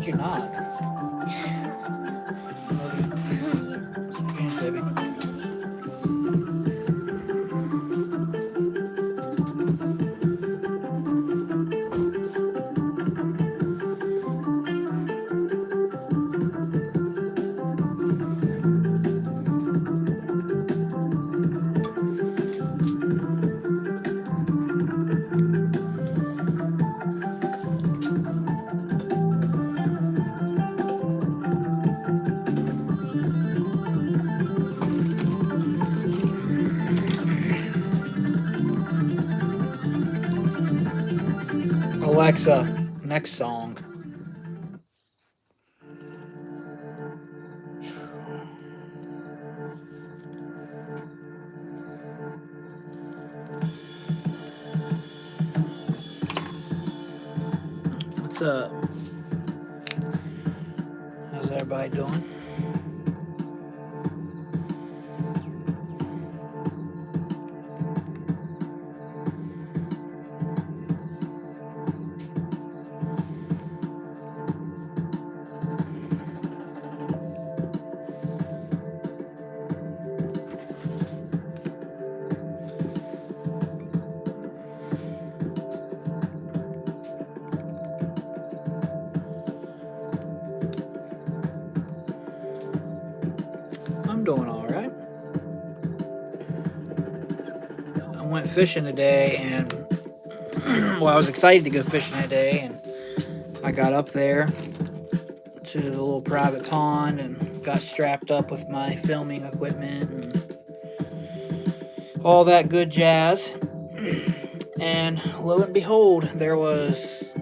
Why'd you not? Yeah, baby. Alexa, next song. What's up? How's everybody doing? I'm doing all right. I went fishing today, and well, I was excited to go fishing today, and I got up there to the little private pond and got strapped up with my filming equipment and all that good jazz. And lo and behold, there was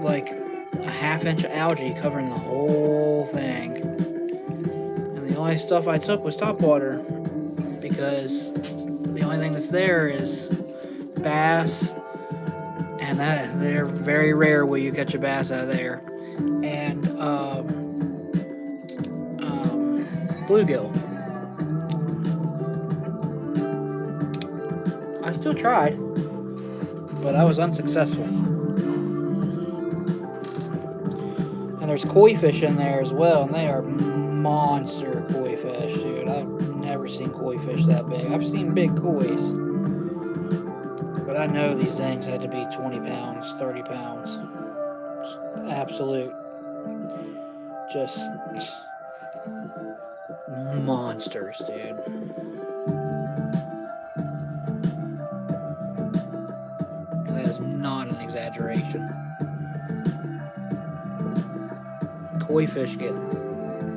like a half-inch of algae covering the whole thing. And the only stuff I took was topwater, because the only thing that's there is bass, and that they're very rare where you catch a bass out of there, and bluegill. I still tried, but I was unsuccessful. And there's koi fish in there as well, and they are monster koi fish, dude. I've never seen koi fish that big. I've seen big kois, but I know these things had to be 20 pounds, 30 pounds. Absolute, just monsters, dude. That is not an exaggeration. Koi fish get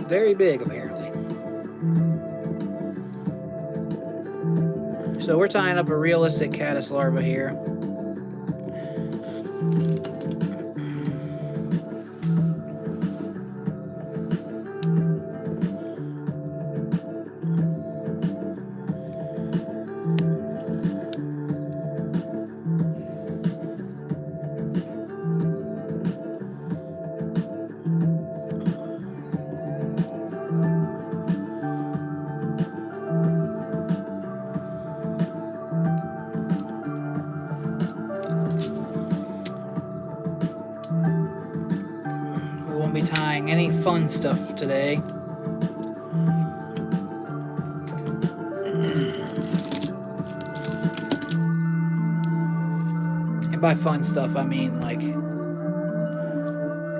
very big, apparently. So we're tying up a realistic caddis larva here. Be tying any fun stuff today. And by fun stuff, I mean like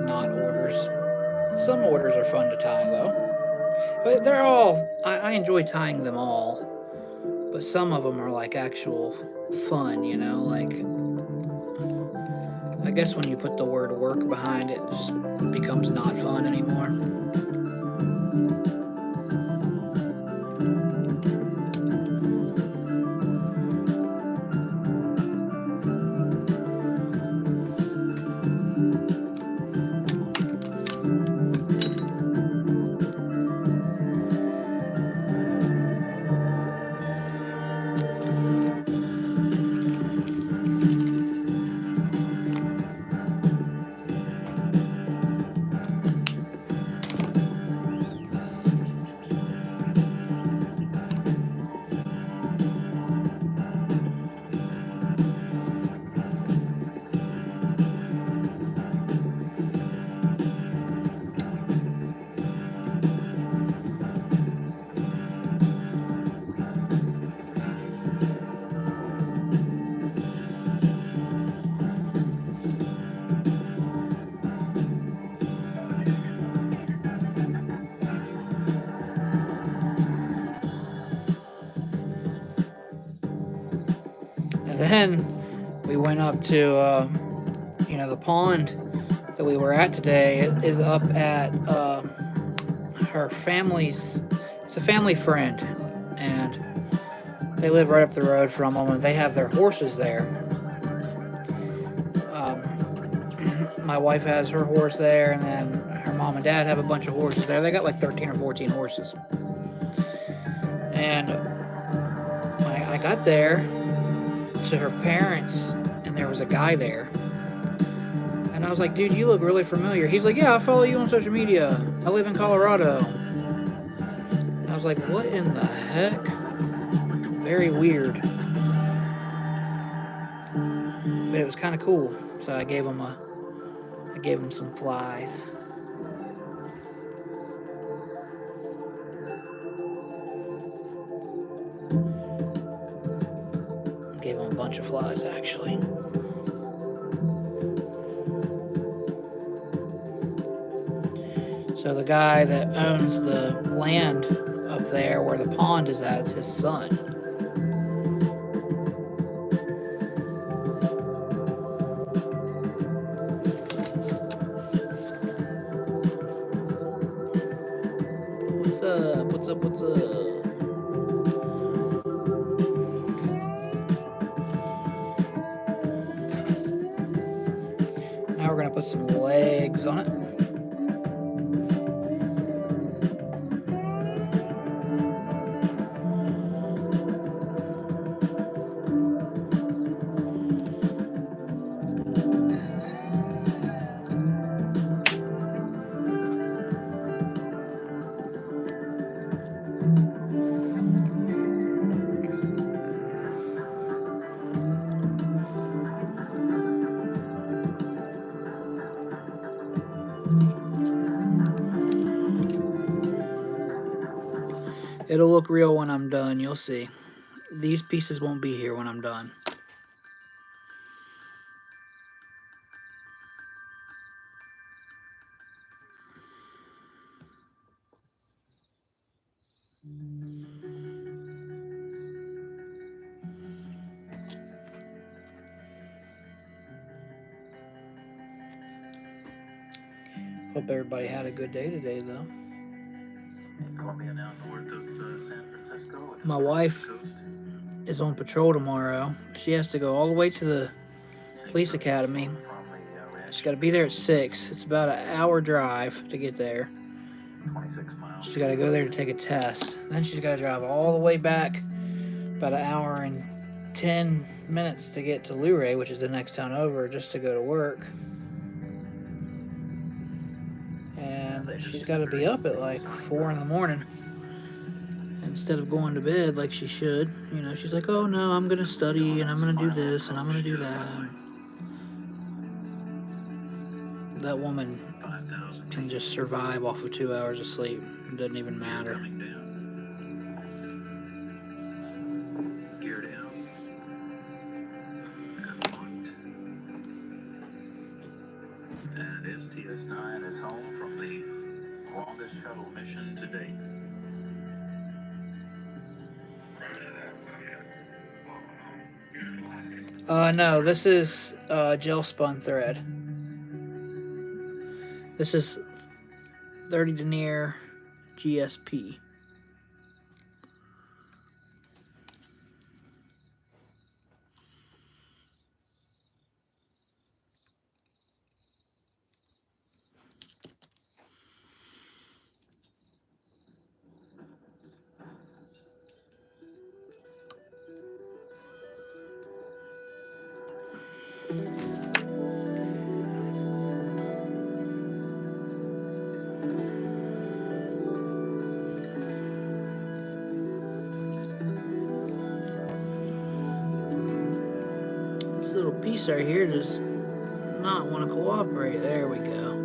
not orders. Some orders are fun to tie though. But they're all, I enjoy tying them all. But some of them are like actual fun, you know, like I guess when you put the word work behind it, it just becomes not fun anymore. then we went up to, the pond that we were at today is up at her family's. It's a family friend, and they live right up the road from them, and they have their horses there. My wife has her horse there, and then her mom and dad have a bunch of horses there. They got like 13 or 14 horses. And I got there to her parents, and there was a guy there. And I was like, dude, you look really familiar. He's like, yeah, I follow you on social media. I live in Colorado. And I was like, what in the heck? Very weird. But it was kind of cool. So I gave him some flies. Gave him a bunch of flies, actually. So the guy that owns the land up there where the pond is at is his son. What's up? What's up? What's up? Now we're gonna put some legs on it. It'll look real when I'm done, you'll see. These pieces won't be here when I'm done. Hope everybody had a good day today, though. My wife is on patrol tomorrow. She has to go all the way to the police academy. She's got to be there at 6. It's about an hour drive to get there. She's got to go there to take a test. Then she's got to drive all the way back about an hour and 10 minutes to get to Luray, which is the next town over, just to go to work. And she's got to be up at like 4 in the morning. Instead of going to bed like she should, she's like, oh no, I'm going to study and I'm going to do this and I'm going to do that. That woman can just survive off of 2 hours of sleep. It doesn't even matter. And STS-9 is home from the longest shuttle mission to date. No, this is gel spun thread. This is 30 denier GSP. This little piece right here does not want to cooperate. There we go.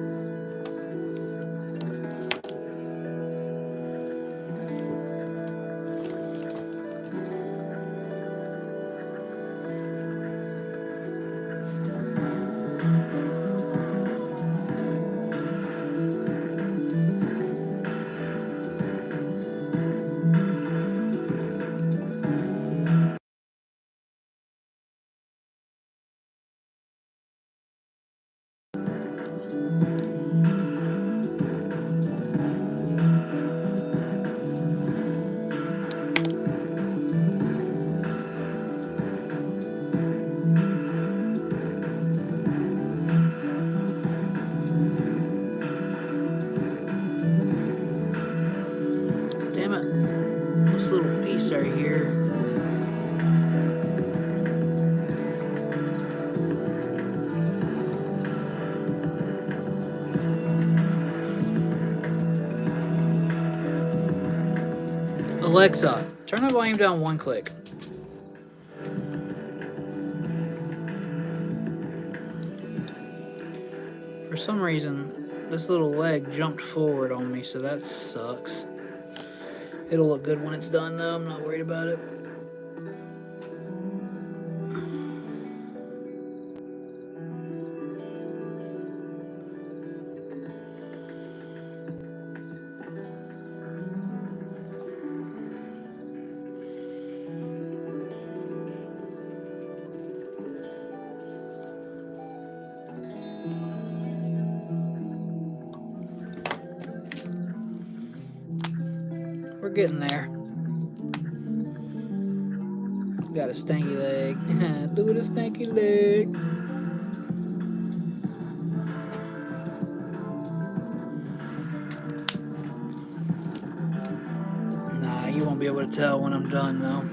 right here. Alexa, turn the volume down 1 click. For some reason, this little leg jumped forward on me, so that sucks. It'll look good when it's done, though. I'm not worried about it. We're getting there. Got a stanky leg. Look at the stanky leg. Nah, you won't be able to tell when I'm done, though.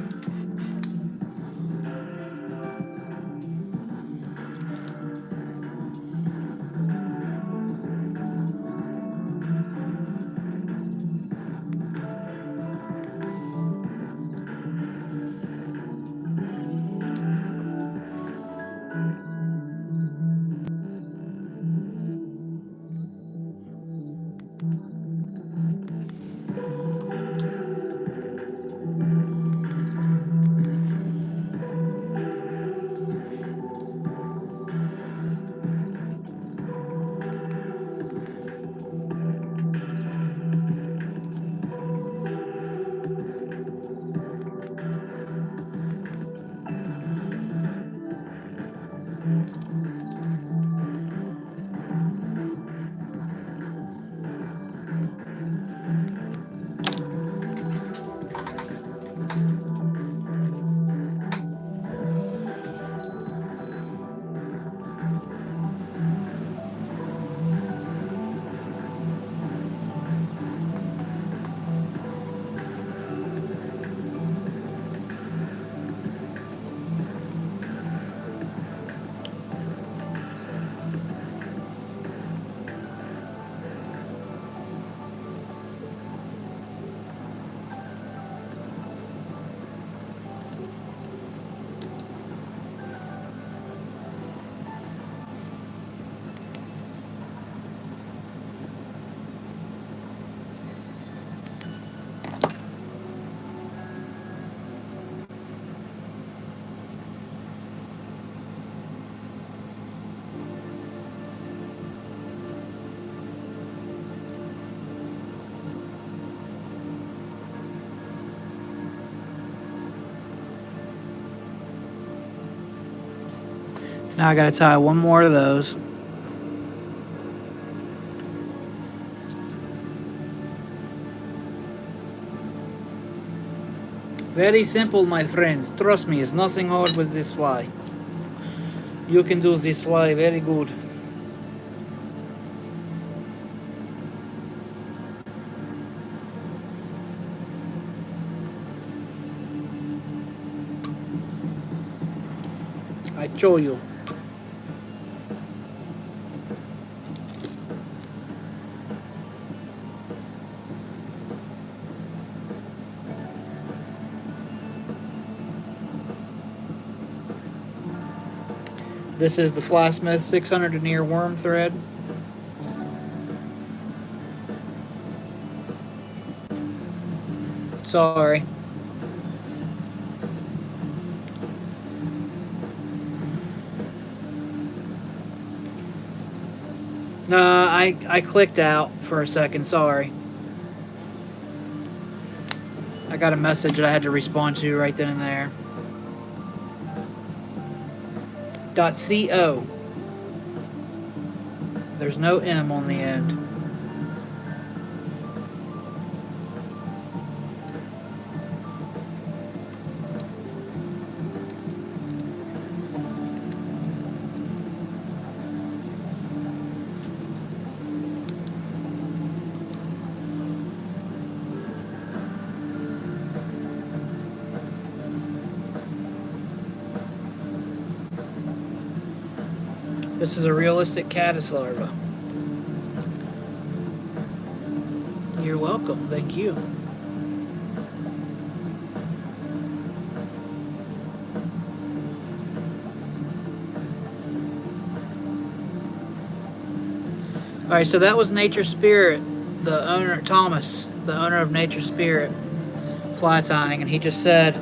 Now I gotta tie one more of those. Very simple, my friends. Trust me, it's nothing hard with this fly. You can do this fly very good. I show you. This is the Flysmith 600 denier worm thread. Sorry. Nah, I clicked out for a second, sorry. I got a message that I had to respond to right then and there. .co. There's no M on the end. This is a realistic caddis larva. You're welcome. Thank you. All right, so that was Nature Spirit, the owner, Thomas, the owner of Nature Spirit fly tying, and he just said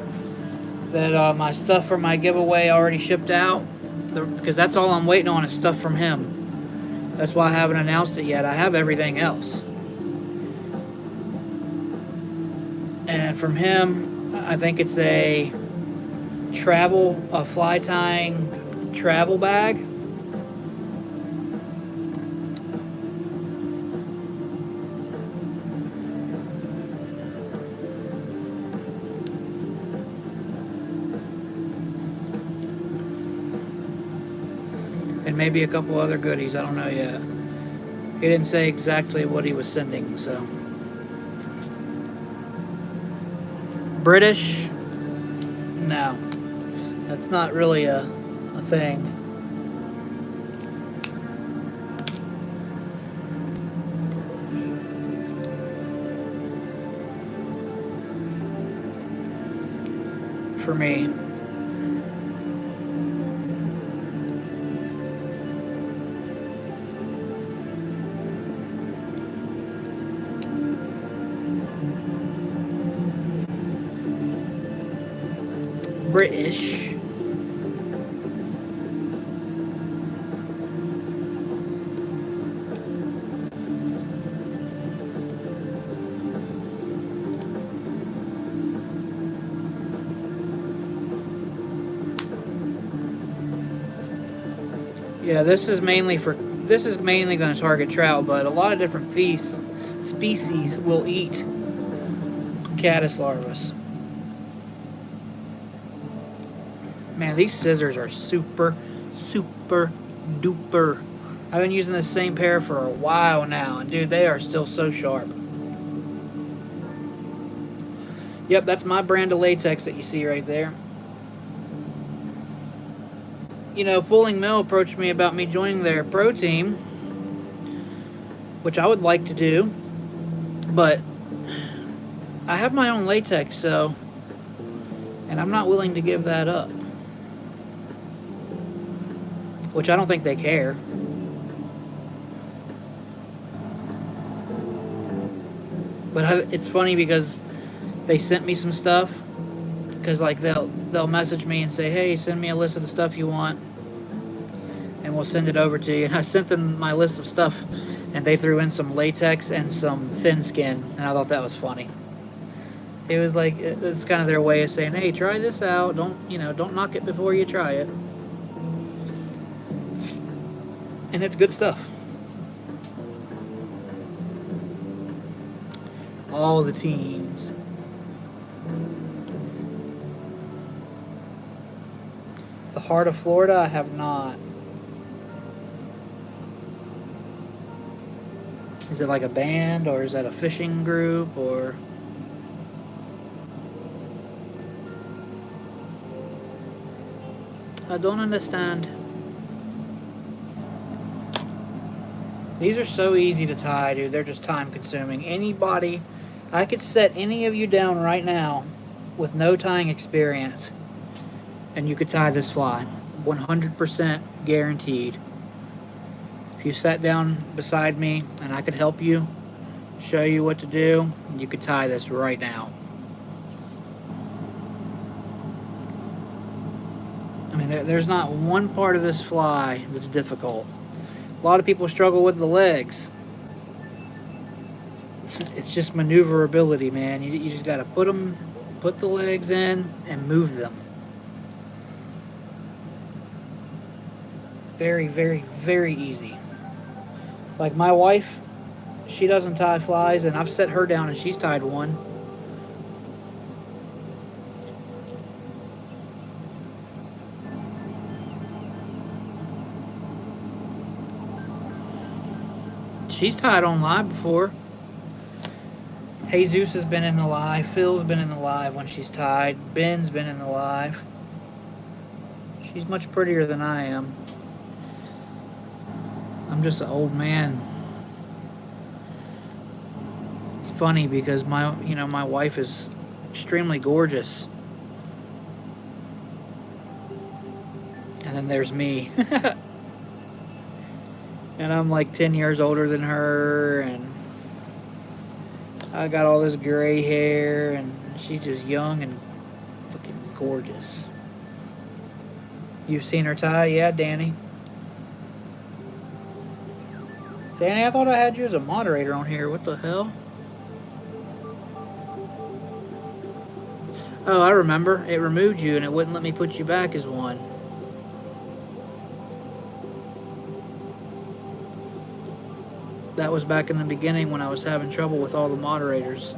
that my stuff for my giveaway already shipped out, because that's all I'm waiting on is stuff from him. That's why I haven't announced it yet. I have everything else. And from him, I think it's a fly tying travel bag. And maybe a couple other goodies. I don't know yet. He didn't say exactly what he was sending, so. British? No. That's not really a thing. For me. British. Yeah, this is mainly going to target trout, but a lot of different species will eat caddis larvas. Man, these scissors are super duper. I've been using this same pair for a while now, and dude, they are still so sharp. Yep, that's my brand of latex that you see right there. You know, Fooling Mill approached me about me joining their pro team, which I would like to do, but I have my own latex, so, and I'm not willing to give that up. Which I don't think they care. But it's funny because they sent me some stuff, because like they'll message me and say, hey, send me a list of the stuff you want and we'll send it over to you. And I sent them my list of stuff, and they threw in some latex and some thin skin, and I thought that was funny. It was like, it's kind of their way of saying, hey, try this out. Don't knock it before you try it. And it's good stuff. All the teams. The Heart of Florida, I have not. Is it like a band, or is that a fishing group, or? I don't understand. These are so easy to tie, dude. They're just time consuming. Anybody, I could set any of you down right now with no tying experience, and you could tie this fly. 100% guaranteed. If you sat down beside me and I could help you, show you what to do, you could tie this right now. I mean, there's not one part of this fly that's difficult. A lot of people struggle with the legs. It's just maneuverability, man. You just got to put the legs in and move them. Very, very, very easy. Like my wife, she doesn't tie flies, and I've set her down and she's tied one. She's tied on live before. Jesus has been in the live. Phil's been in the live when she's tied. Ben's been in the live. She's much prettier than I am. I'm just an old man. It's funny because my wife is extremely gorgeous. And then there's me. And I'm like 10 years older than her, and I got all this gray hair, and she's just young and fucking gorgeous. You've seen her tie? Yeah, Danny. Danny, I thought I had you as a moderator on here. What the hell? Oh, I remember. It removed you and it wouldn't let me put you back as one. That was back in the beginning when I was having trouble with all the moderators.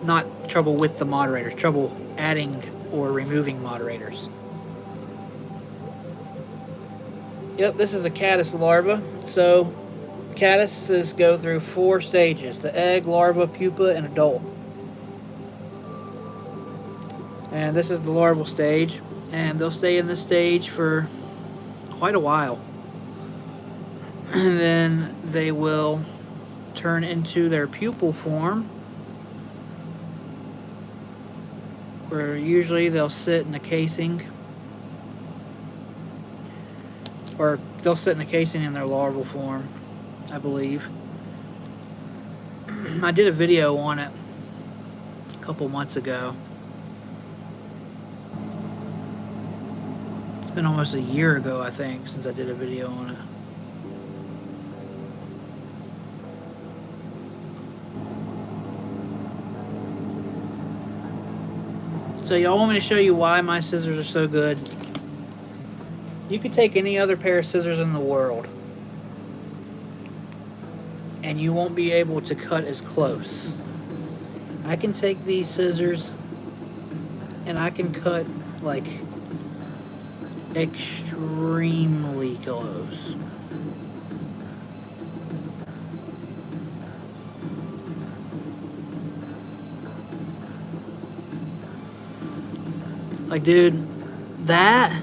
Not trouble with the moderators, trouble adding or removing moderators. Yep, this is a caddis larva. So, caddises go through 4 stages: the egg, larva, pupa, and adult. And this is the larval stage, and they'll stay in this stage for quite a while. And then they will turn into their pupal form, where usually they'll sit in a casing, or they'll sit in a casing in their larval form, I believe. I did a video on it a couple months ago. It's been almost a year ago, I think, since I did a video on it. So y'all want me to show you why my scissors are so good? You could take any other pair of scissors in the world and you won't be able to cut as close. I can take these scissors and I can cut like extremely close. Like, dude, that's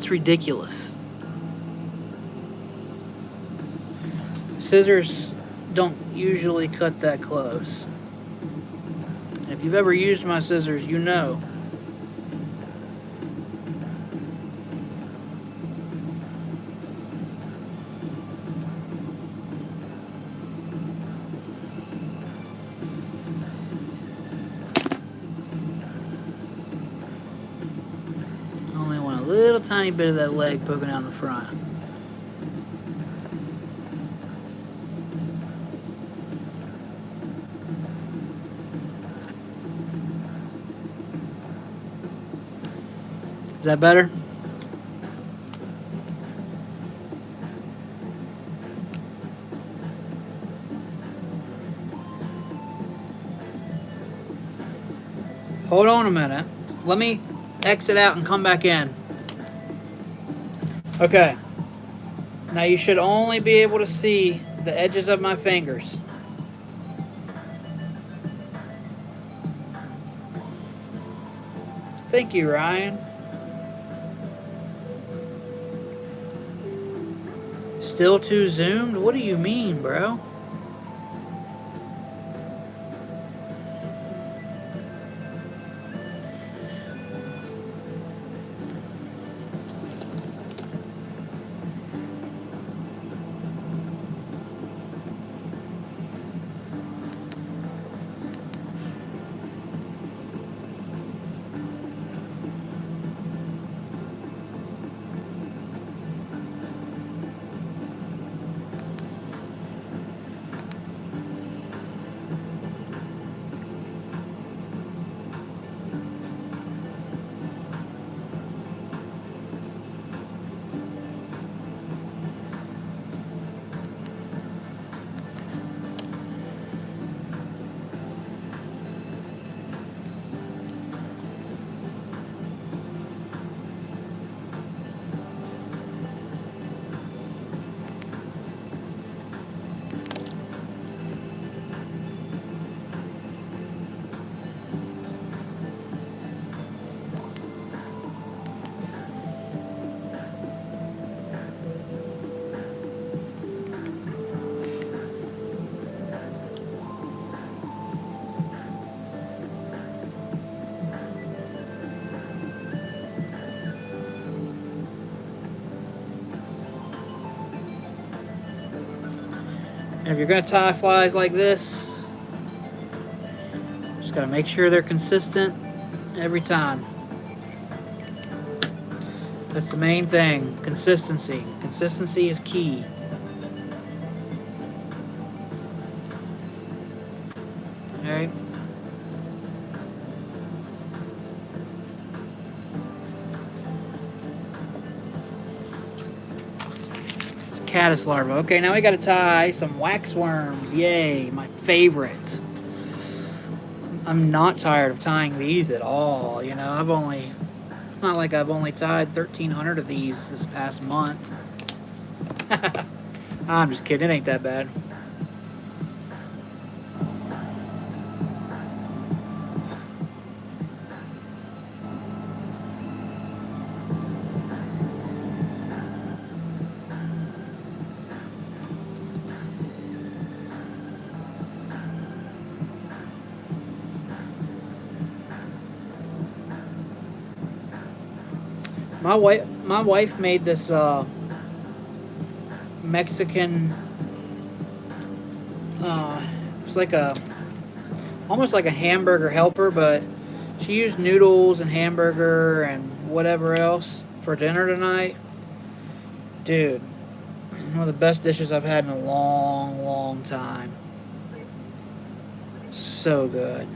ridiculous. Scissors don't usually cut that close. And if you've ever used my scissors, you know. Only want a little tiny bit of that leg poking out the front. Is that better? Hold on a minute. Let me exit out and come back in. Okay. Now you should only be able to see the edges of my fingers. Thank you, Ryan. Still too zoomed? What do you mean, bro? And if you're going to tie flies like this, just got to make sure they're consistent every time. That's the main thing. Consistency. Consistency is key. Alright. It's a caddis larva. Okay, now we gotta tie some wax worms. Yay, my favorite. I'm not tired of tying these at all. You know, it's not like I've only tied 1,300 of these this past month. I'm just kidding, it ain't that bad. My wife made this Mexican. It's like almost like a hamburger helper, but she used noodles and hamburger and whatever else for dinner tonight. Dude, one of the best dishes I've had in a long, long time. So good.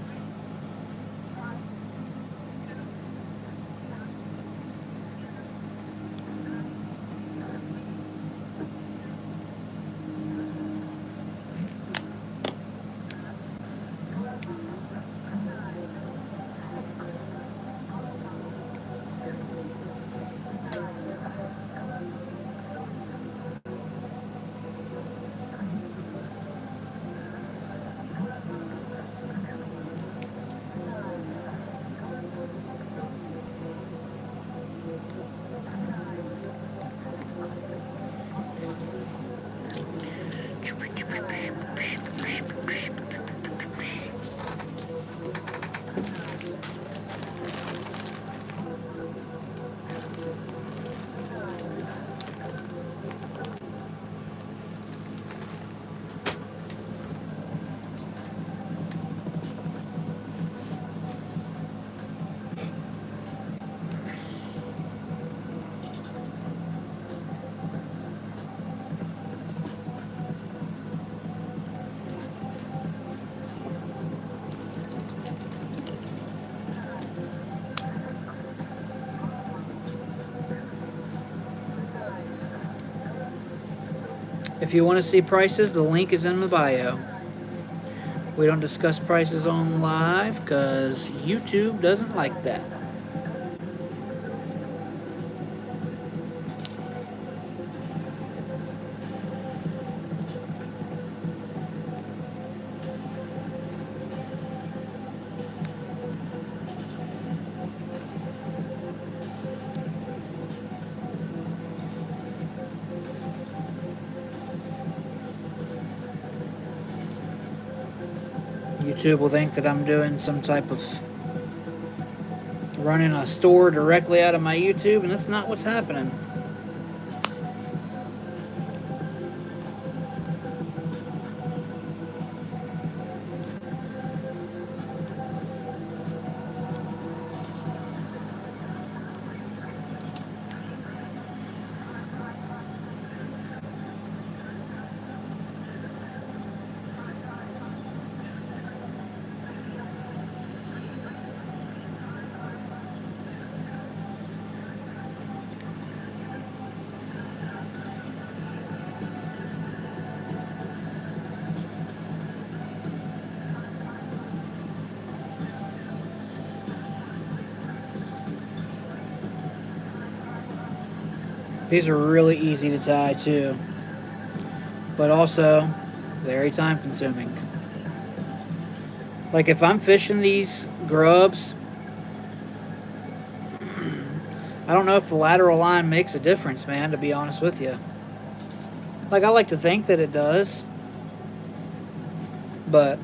If you want to see prices, the link is in the bio. We don't discuss prices on live because YouTube doesn't like that. YouTube will think that I'm doing some type of running a store directly out of my YouTube, and that's not what's happening. These are really easy to tie too, but also very time consuming. Like if I'm fishing these grubs, I don't know if the lateral line makes a difference, man, to be honest with you. Like I like to think that it does, but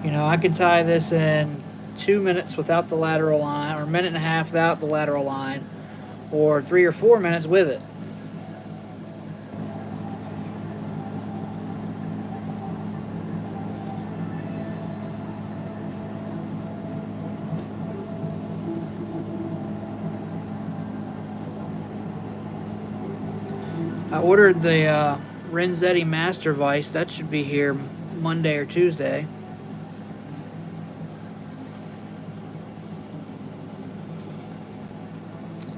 you know, I could tie this in 2 minutes without the lateral line, or a minute and a half without the lateral line, or 3 or 4 minutes with it. I ordered the Renzetti Master Vice. That should be here Monday or Tuesday.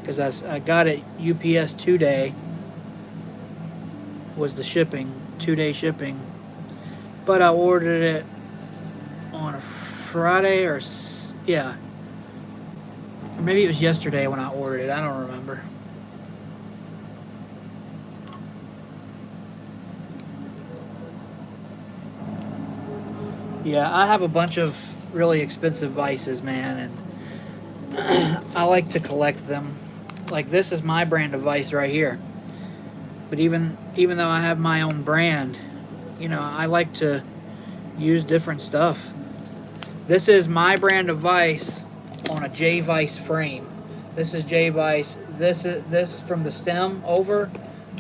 Because I got it UPS 2-day was the shipping, 2-day shipping. But I ordered it on a Friday or yeah, or maybe it was yesterday when I ordered it. I don't remember. Yeah, I have a bunch of really expensive vices, man, and I like to collect them. Like this is my brand of vice right here. But even though I have my own brand, you know, I like to use different stuff. This is my brand of vice on a J Vice frame. This is J Vice. This from the stem over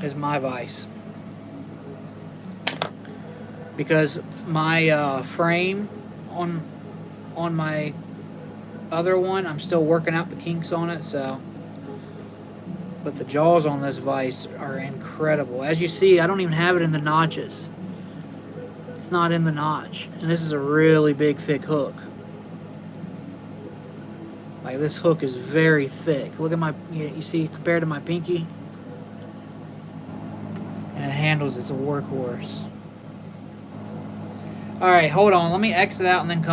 is my vice. Because my frame on my other one, I'm still working out the kinks on it, so. But the jaws on this vise are incredible. As you see, I don't even have it in the notches. It's not in the notch. And this is a really big, thick hook. Like, this hook is very thick. Look at my, you see, compared to my pinky. And it handles, it's a workhorse. Alright, hold on. Let me exit out and then come